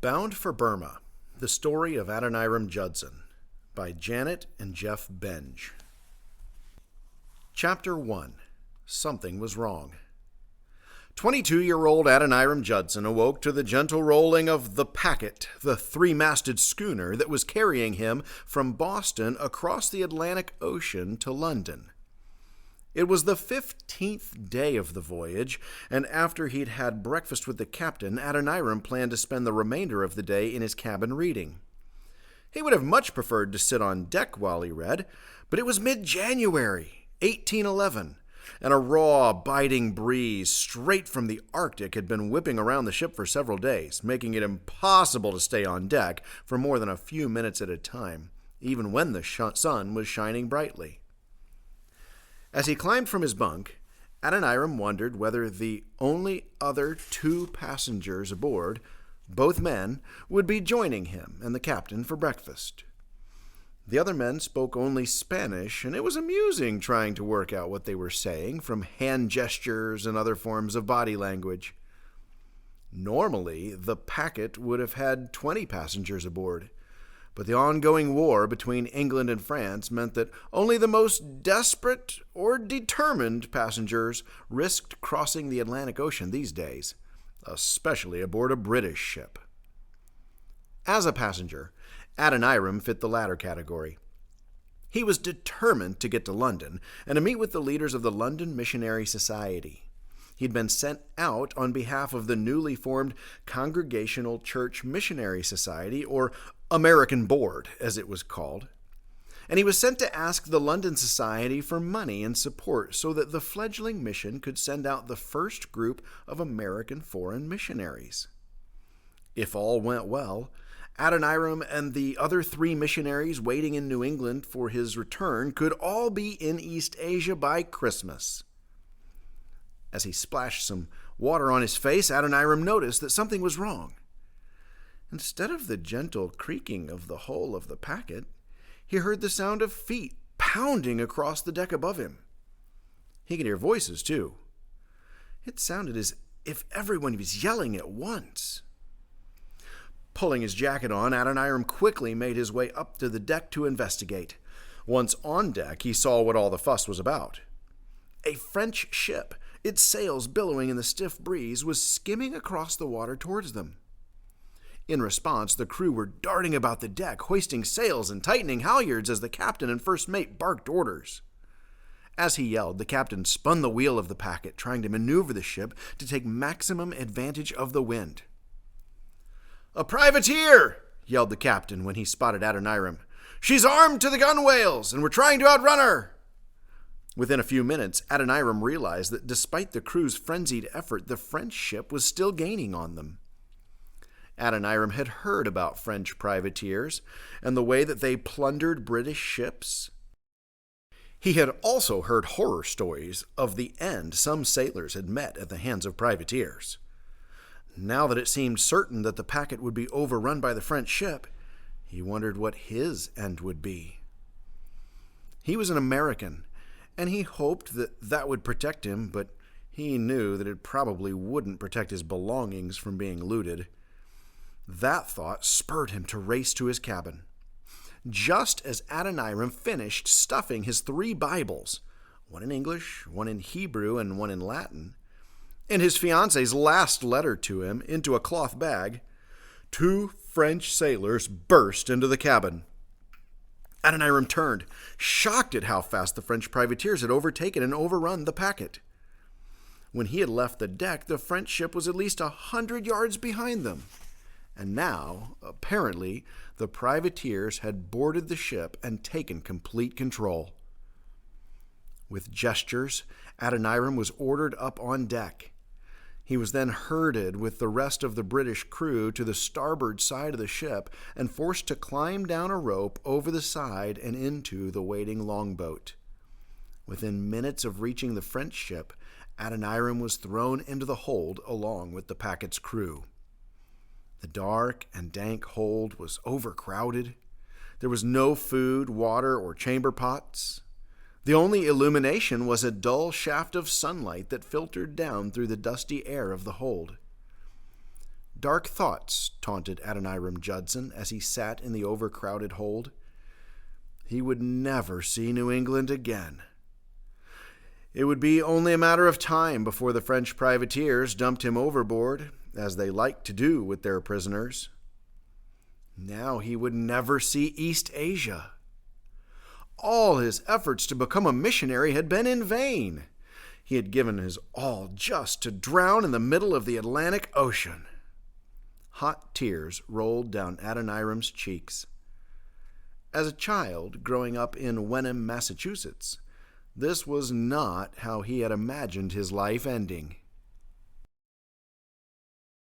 Bound for Burma, The Story of Adoniram Judson by Janet and Jeff Benge. Chapter 1. Something Was Wrong. 22-year-old Adoniram Judson awoke to the gentle rolling of the Packet, the three-masted schooner that was carrying him from Boston across the Atlantic Ocean to London. It was the 15th day of the voyage, and after he'd had breakfast with the captain, Adoniram planned to spend the remainder of the day in his cabin reading. He would have much preferred to sit on deck while he read, but it was mid-January, 1811, and a raw, biting breeze straight from the Arctic had been whipping around the ship for several days, making it impossible to stay on deck for more than a few minutes at a time, even when the sun was shining brightly. As he climbed from his bunk, Adoniram wondered whether the only other two passengers aboard, both men, would be joining him and the captain for breakfast. The other men spoke only Spanish, and it was amusing trying to work out what they were saying from hand gestures and other forms of body language. Normally, the Packet would have had 20 passengers aboard, but the ongoing war between England and France meant that only the most desperate or determined passengers risked crossing the Atlantic Ocean these days, especially aboard a British ship. As a passenger, Adoniram fit the latter category. He was determined to get to London and to meet with the leaders of the London Missionary Society. He'd been sent out on behalf of the newly formed Congregational Church Missionary Society, or American Board, as it was called. And he was sent to ask the London Society for money and support so that the fledgling mission could send out the first group of American foreign missionaries. If all went well, Adoniram and the other 3 missionaries waiting in New England for his return could all be in East Asia by Christmas. As he splashed some water on his face, Adoniram noticed that something was wrong. Instead of the gentle creaking of the hull of the Packet, he heard the sound of feet pounding across the deck above him. He could hear voices, too. It sounded as if everyone was yelling at once. Pulling his jacket on, Adoniram quickly made his way up to the deck to investigate. Once on deck, he saw what all the fuss was about. A French ship, its sails billowing in the stiff breeze, was skimming across the water towards them. In response, the crew were darting about the deck, hoisting sails and tightening halyards as the captain and first mate barked orders. As he yelled, the captain spun the wheel of the Packet, trying to maneuver the ship to take maximum advantage of the wind. "A privateer!" yelled the captain when he spotted Adoniram. "She's armed to the gunwales, and we're trying to outrun her!" Within a few minutes, Adoniram realized that despite the crew's frenzied effort, the French ship was still gaining on them. Adoniram had heard about French privateers and the way that they plundered British ships. He had also heard horror stories of the end some sailors had met at the hands of privateers. Now that it seemed certain that the Packet would be overrun by the French ship, he wondered what his end would be. He was an American, and he hoped that that would protect him, but he knew that it probably wouldn't protect his belongings from being looted. That thought spurred him to race to his cabin. Just as Adoniram finished stuffing his 3 Bibles, one in English, one in Hebrew, and one in Latin, and his fiancée's last letter to him into a cloth bag, 2 French sailors burst into the cabin. Adoniram turned, shocked at how fast the French privateers had overtaken and overrun the Packet. When he had left the deck, the French ship was at least 100 yards behind them. And now, apparently, the privateers had boarded the ship and taken complete control. With gestures, Adoniram was ordered up on deck. He was then herded with the rest of the British crew to the starboard side of the ship and forced to climb down a rope over the side and into the waiting longboat. Within minutes of reaching the French ship, Adoniram was thrown into the hold along with the Packet's crew. The dark and dank hold was overcrowded. There was no food, water, or chamber pots. The only illumination was a dull shaft of sunlight that filtered down through the dusty air of the hold. Dark thoughts taunted Adoniram Judson as he sat in the overcrowded hold. He would never see New England again. It would be only a matter of time before the French privateers dumped him overboard, as they liked to do with their prisoners. Now he would never see East Asia. All his efforts to become a missionary had been in vain. He had given his all just to drown in the middle of the Atlantic Ocean. Hot tears rolled down Adoniram's cheeks. As a child growing up in Wenham, Massachusetts, this was not how he had imagined his life ending.